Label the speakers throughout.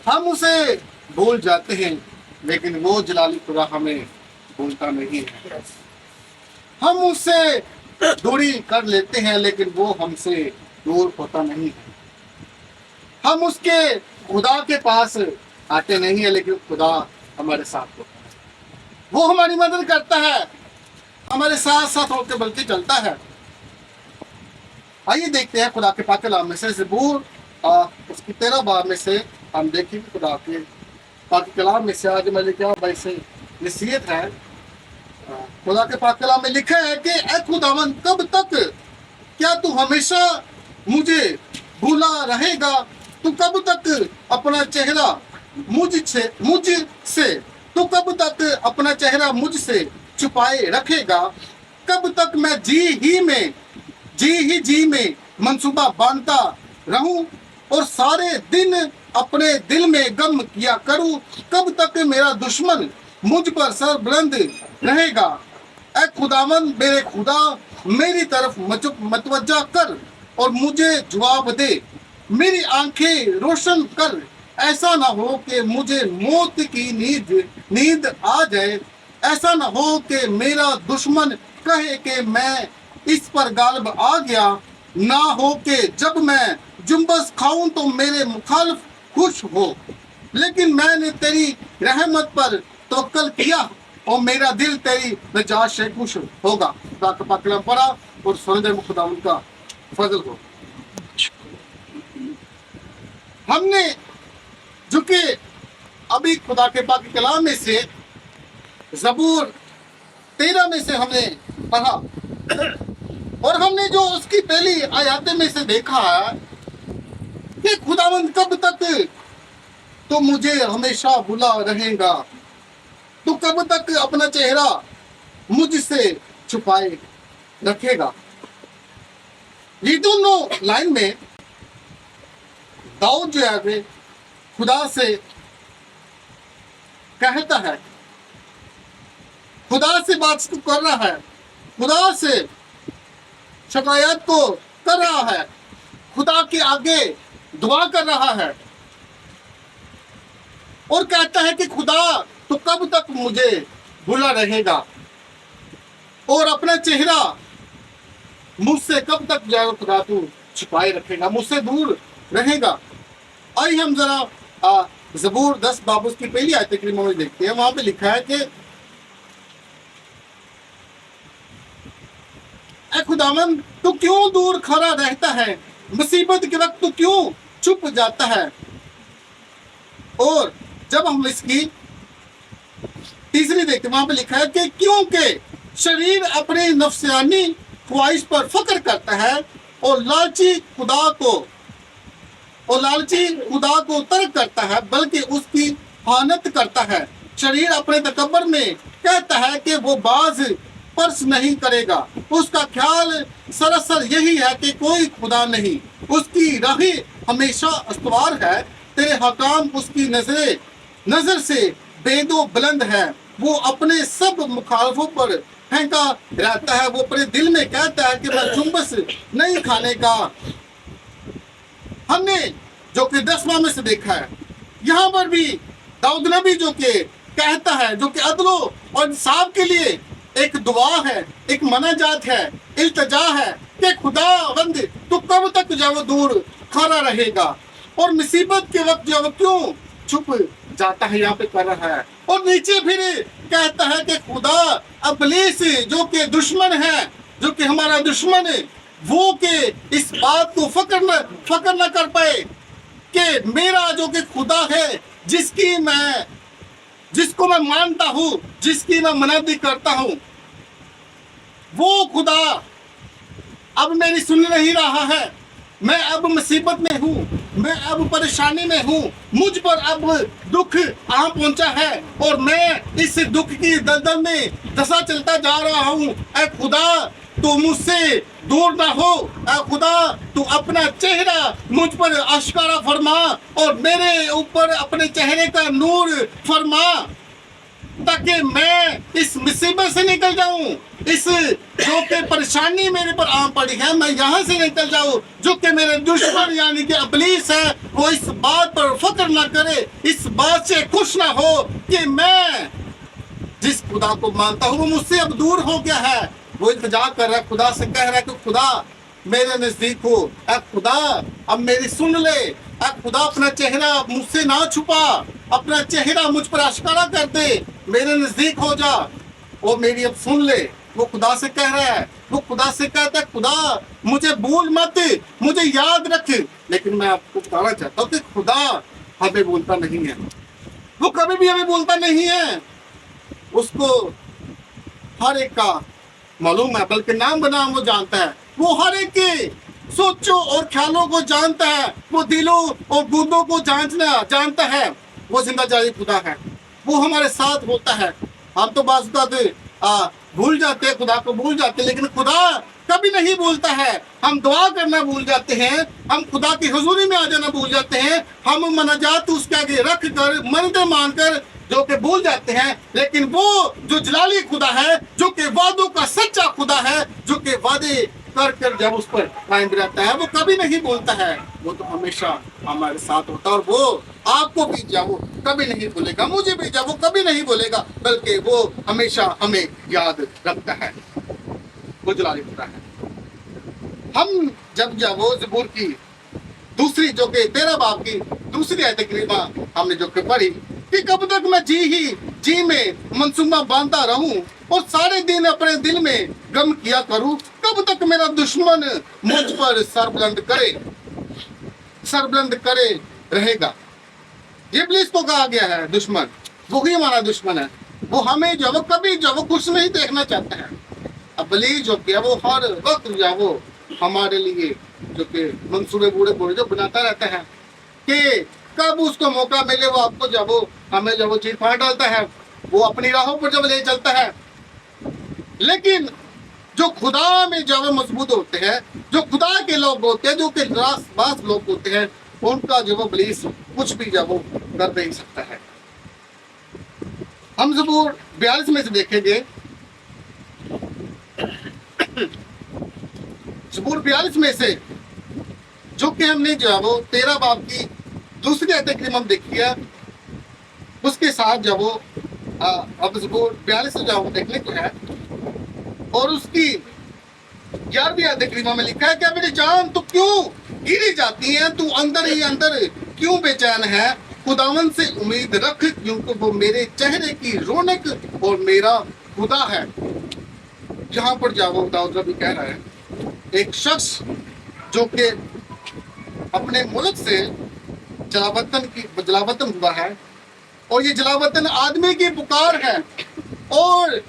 Speaker 1: हम उसे भूल जाते हैं लेकिन वो जलाली खुदा हमें भूलता नहीं है। हम उससे दूरी कर लेते हैं लेकिन वो हमसे दूर होता नहीं है। हम उसके खुदा के पास आते नहीं है लेकिन खुदा हमारे साथ होता है। वो हमारी मदद करता है, हमारे साथ साथ होकर बल्कि चलता है। आइए देखते हैं खुदा के पाक कलाम में से ज़बूर उसकी 13 बार में से हम देखेंगे खुदा के पाक कलाम में से। आज मैं लेके आऊँ भाई से नसीहत है। खुदा के पाक कलाम में लिखा है कि ऐ खुदावन कब तक, क्या तू हमेशा मुझे भूला रहेगा? तू कब तक अपना चेहरा मुझसे तू कब तक अपना चेहरा मुझसे छुपाए रखेगा? कब तक मैं जी में मंसूबा बांधता रहूं और सारे दिन अपने दिल में गम किया करूं? कब तक मेरा दुश्मन मुझ पर सर बुलंद रहेगा? ऐ खुदावन मेरे खुदा, मेरी तरफ मतवज्जा कर और मुझे जवाब दे, मेरी आंखें रोशन कर। ऐसा ना हो कि मुझे मौत की नींद आ जाए। ऐसा ना हो कि मेरा दुश्मन कहे कि मैं इस पर गालिब आ गया। ना हो कि जब मैं जुम्बस खाऊं तो मेरे मुखालिफ खुश हो। लेकिन मैंने तेरी रहमत पर तवक्कल किया और मेरा दिल तेरी नजात से खुश होगा। खुदा का पाक कलाम पढ़ा और सुन खुदा उनका फजल हो। हमने जो कि अभी खुदा के पाक कलाम में से ज़बूर 13 में से हमने पढ़ा और हमने जो उसकी पहली आयत में से देखा है कि खुदावंद कब तक तो मुझे हमेशा भूला रहेगा? तो कब तक अपना चेहरा मुझसे छुपाए रखेगा? ये दोनों लाइन में दाऊद जो है खुदा से कहता है, खुदा से बात कर रहा है, खुदा से शिकायत को कर रहा है, खुदा के आगे दुआ कर रहा है और कहता है कि खुदा तो कब तक मुझे भूला रहेगा और अपना चेहरा मुझसे कब तक जाएगा? खुदा तू छुपाए रखेगा, मुझसे दूर रहेगा। आइए हम जरा ज़बूर 10 बाब उसकी पहली आयत करीमा में देखते हैं। वहां पे लिखा है कि ऐ खुदावन तू क्यों दूर खड़ा रहता है? मुसीबत के वक्त तू क्यों चुप जाता है? और जब हम इसकी तीसरी देखते वहां पे लिखा है कि क्योंकि शरीर अपने नफसानी ख्वाहिश पर फक्र करता है और लालची खुदा को तर्क करता है बल्कि उसकी हानत करता है। शरीर अपने तकब्बर में कहता है कि वो बाज पर्स नहीं करेगा। उसका ख्याल सरासर यही है कि कोई खुदा नहीं। उसकी राही हमेशा अस्तवार है, तेरे हकाम उसकी नजर से बेदो बुलंद है। वो अपने सब मुखालफों पर फेंका रहता है। वो अपने दिल में कहता है कि मैं जुम्बस नहीं खाने का। हमने जो कि 10वां में से देखा है, यहाँ पर भी दाऊद नबी जो कि कहता है, जो कि अदलो और इंसाफ के लिए एक दुआ है, एक मनाजात है, इल्तिजा है कि खुदावंद तू कब तक जो वो दूर खड़ा रहेगा और मुसीबत के वक्त जो वो क्यों छुप जाता है? यहाँ पे कर रहा है और नीचे फिर कहता है कि खुदा इब्लीस जो कि दुश्मन है, जो कि हमारा दुश्मन है, वो के इस बात को फक्र न कर पाए कि मेरा जो कि खुदा है जिसको मैं मानता हूँ, जिसकी मैं मनादी करता हूँ, वो खुदा अब मेरी सुन नहीं रहा है। मैं अब मुसीबत में हूँ, मैं अब परेशानी में हूँ, मुझ पर अब दुख आ पहुंचा है और मैं इस दुख की दलदल में धंसा चलता जा रहा हूँ। ऐ खुदा तू मुझसे दूर ना हो। ऐ खुदा तू अपना चेहरा मुझ पर आश्कारा फरमा और मेरे ऊपर अपने चेहरे का नूर फरमा ताकि मैं इस मुसीबत से निकल जाऊं, इस जो कि परेशानी मेरे पर आ पड़ी है, मैं यहाँ से निकल जाऊं, जो कि मेरे दुश्मन यानी कि इब्लीस है, वो इस बात पर फक्र ना करे, इस बात से खुश ना हो कि मैं जिस खुदा को मानता हूँ वो मुझसे अब दूर हो गया है। वो इंतजार कर रहा है, खुदा से कह रहा है कि खुदा मेरे नजदीक हो, अब खुदा अब मेरी सुन ले, अब खुदा अपना चेहरा मुझसे ना छुपा, अपना चेहरा मुझ पर आश्कारा कर दे, मेरे नजदीक हो जा, वो मेरी अब सुन ले। वो खुदा से कह रहा है, वो खुदा से कहता है खुदा मुझे भूल मत, मुझे याद रख। लेकिन मैं आपको बताना चाहता हूँ कि खुदा हमें भूलता नहीं है, वो कभी भी हमें भूलता नहीं है। उसको हर एक का मालूम है, बल्कि नाम बनाम वो जानता है, वो हर एक के सोचों और ख्यालों को जानता है, वो दिलों और गुर्दों को जानता है। वो जिंदा जारी खुदा है, वो हमारे साथ होता है। हम तो बात भूल जाते हैं, खुदा को भूल जाते हैं, लेकिन खुदा कभी नहीं भूलता है। हम दुआ करना भूल जाते हैं, हम खुदा की हुजूरी में आ जाना भूल जाते हैं, हम मनाजात उसके आगे रख कर मन्नतें मानकर जो कि भूल जाते हैं। लेकिन वो जो जलाली खुदा है, जो कि वादों का सच्चा खुदा है, जो कि वादे कर कर जब उस पर कायम रहता है, वो कभी नहीं भूलता है, वो तो हमेशा हमारे साथ होता है। और वो आपको भी जब कभी नहीं भूलेगा, मुझे भी जब वो कभी नहीं भूलेगा, बल्कि वो हमेशा हमें याद रखता है। वो जलाली खुदा है। हम जब वो ज़बूर की दूसरी जो कि 13 बाब की दूसरी आयत करीमा हमने जो कि पढ़ी कि कब तक मैं जी में मंसूबा बांधता रहूं और सारे दिन अपने दिल में गम किया करूं, कब तक मेरा दुश्मन मुझ पर सर बुलंद करे रहेगा। इब्लीस को कहा गया है दुश्मन, वही हमारा दुश्मन है। वो हमें जो वो कभी जो वो खुश नहीं देखना चाहता है। इब्लीस जो कि वो हर वक्त जो वो हमारे लिए जो कि मंसूबे बूढ़े जो बनाता रहता है कि कब उसको मौका मिले वो आपको जब वो हमें जब वो चीर फाड़ डालता है, वो अपनी राहों पर जब ले चलता है। लेकिन जो खुदा में जब वो मजबूत होते हैं, जो खुदा के लोग होते हैं, जो कि रासबाज लोग होते हैं, उनका जो वो इब्लीस कुछ भी जब वो कर नहीं सकता है। हम ज़बूर 42 में से देखेंगे, ज़बूर 42 में से जो कि हमने जो है वो 13 बाब की दूसरी आयत करीमा देखी है, उसके साथ जब वो अब ज़बूर 42 से जब देखने को है और उसकी 11वीं आयत करीमा में लिखा है कि मेरी जान तो क्यों गिरी जाती है, तू अंदर ही अंदर क्यों बेचैन है, खुदावन से उम्मीद रख क्योंकि वो मेरे चेहरे की रौनक और मेरा खुदा है। यहाँ पर जाओ दाऊद भी कह रहा है, एक शख्स जो कि अपने मुल्क से जलावतन हुआ है, और ये जलावतन आदमी की पुकार है। और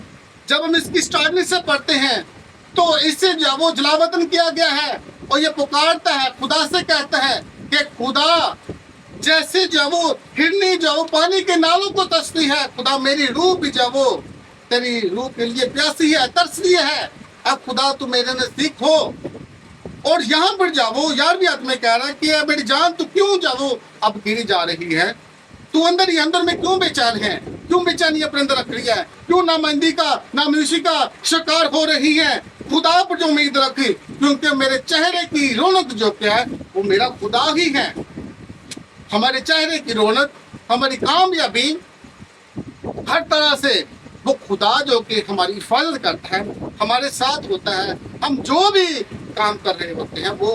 Speaker 1: जब हम इसकी स्टार्टिंग से पढ़ते हैं तो इससे जो वो जलावतन किया गया है, और ये पुकारता है, खुदा से कहता है कि खुदा जैसे जो वो हिरनी जो वो पानी के नालों को तरसती है, खुदा मेरी रूह भी जो वो तेरी रूह के लिए प्यासी है, तरस रही है, अब खुदा तू मेरे नजदीक हो। और यहाँ पर जाओ 11वीं आयत में कह रहा है कि मेरी जान तू क्यों जाओ अब गिरी जा रही है, तू अंदर ही अंदर में क्यों बेचैन है, क्यों बेचैनी अपने अंदर रख रही है, क्यों नामंदी का नामयूसी का शिकार हो रही है। खुदा पर जो उम्मीद रख, क्योंकि मेरे चेहरे की रौनक जो क्या है वो मेरा खुदा ही है। हमारे चेहरे की रौनक, हमारी कामयाबी, हर तरह से वो खुदा जो कि हमारी हिफाजत करता है, हमारे साथ होता है। हम जो भी काम कर रहे होते हैं वो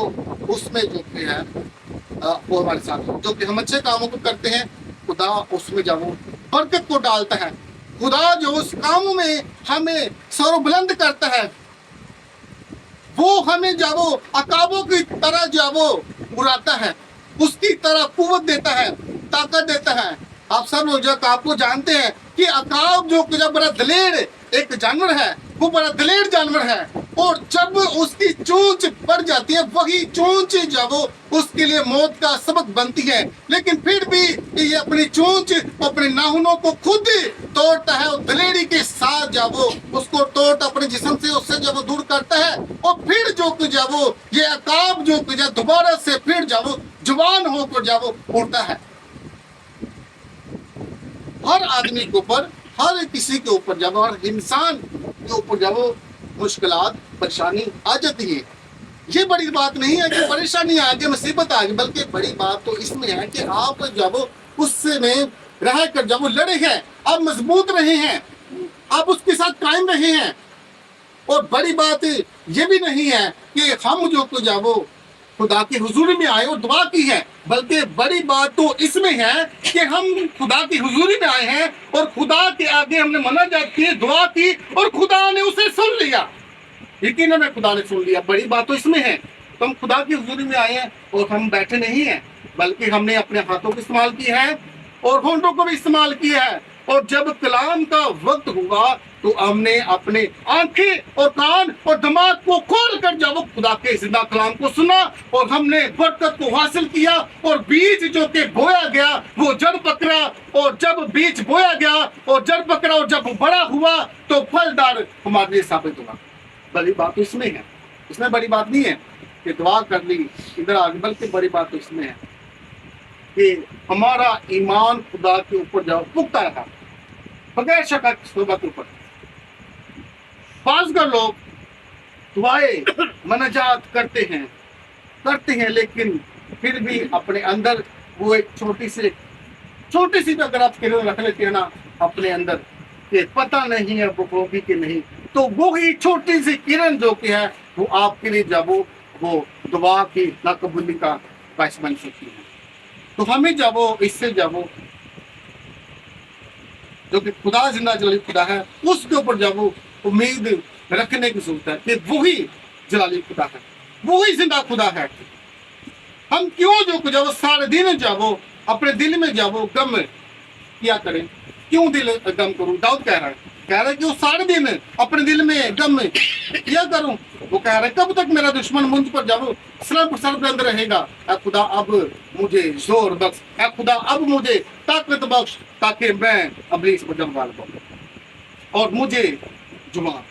Speaker 1: उसमें जो कि है वो हमारे साथ हो, जो कि हम अच्छे कामों को करते हैं, खुदा उसमें जब वो बरकत को डालता है, खुदा जो उस कामों में हमें सरोबुलंद करता है, वो हमें जब वो अकाबों की तरह जब वो उड़ाता है, उसकी तरह कुव्वत देता है, ताकत देता है। आप सब लोग जो आपको जानते हैं कि अकाब जो बड़ा दलेर एक जानवर है, वो बड़ा दलेर जानवर है, और जब उसकी चोंच बढ़ जाती है, वही चोंच जब वो उसके लिए मौत का सबक बनती है। लेकिन फिर भी ये अपनी चोंच, अपने नाखूनों को खुद तोड़ता है, और दलेरी के साथ जब वो उसको तोड़ अपने जिस्म से उससे जब वो दूर करता है, और फिर जो जब वो ये अकाब जो दोबारा से फिर जब वो जवान होकर जब वो उड़ता है। हर आदमी के ऊपर, हर किसी के ऊपर जब, हर इंसान के ऊपर जब मुश्किलात परेशानी आ जाती है। ये बड़ी बात नहीं है कि परेशानी आ गई, मुसीबत आ गई, बल्कि बड़ी बात तो इसमें है कि आप जब उससे में रह कर जब वो लड़े हैं, आप मजबूत रहे हैं, आप उसके साथ कायम रहे हैं। और बड़ी बात ये भी नहीं है कि हम जो तो जब वो खुदा की हुजूरी में आए और दुआ की है, बल्कि बड़ी बात तो इसमें है कि हम खुदा की हुजूरी में आए हैं और खुदा के आगे हमने मनाजात की, दुआ की और खुदा ने उसे सुन लिया। यकीन में खुदा ने सुन लिया। बड़ी बात तो इसमें है, तो हम खुदा की हुजूरी में आए हैं और हम बैठे नहीं हैं, बल्कि हमने अपने हाथों को इस्तेमाल किया है और होंठों को भी इस्तेमाल किया है। और जब कलाम का वक्त हुआ तो हमने अपने आंखें और कान और दिमाग को खोल कर जब खुदा के जिंदा कलाम को सुना और हमने बरकत को हासिल किया। और बीज जो कि बोया गया वो जड़ पकड़ा, और जब बीज बोया गया और जड़ पकड़ा और जब बड़ा हुआ तो फलदार हमारे लिए साबित हुआ। बड़ी बात तो इसमें है, इसमें बड़ी बात नहीं है कि दुआ कर ली इधर आगे, बल्कि बड़ी बात तो इसमें है कि हमारा ईमान खुदा के ऊपर जब पुख्ता रहा बगैर शक के ऊपर। बाज़ लोग दुआएं मनाजात करते हैं लेकिन फिर भी अपने अंदर वो एक छोटी सी भी अगर आप किरण रख लेते हैं ना अपने अंदर, कि पता नहीं है वो होगी कि नहीं, तो वो ही छोटी सी किरण जो कि है वो आपके लिए जब वो दुआ की नाकबूली का बायस बन सकती है। तो हमें जब वो इससे जब वो जो कि खुदा जिंदा जलाली खुदा है उसके ऊपर जब वो उम्मीद रखने की जरूरत है कि वही जलाली खुदा है, वही जिंदा खुदा है। हम क्यों जो जब सारे दिन जब वो अपने दिल में जब वो गम किया करें, क्यों दिल गम करूं? दाऊद कह रहा है कि वो सारे दिन अपने दिल में गम किया करूं। वो कह रहा है कब तक मेरा दुश्मन मुझ पर जब सरबलंद रहेगा। ऐ खुदा अब मुझे जोर बख्श, ऐ खुदा अब मुझे ताकत बख्श, ताकि मैं अबलीस को जलवा लूं और मुझे जुबान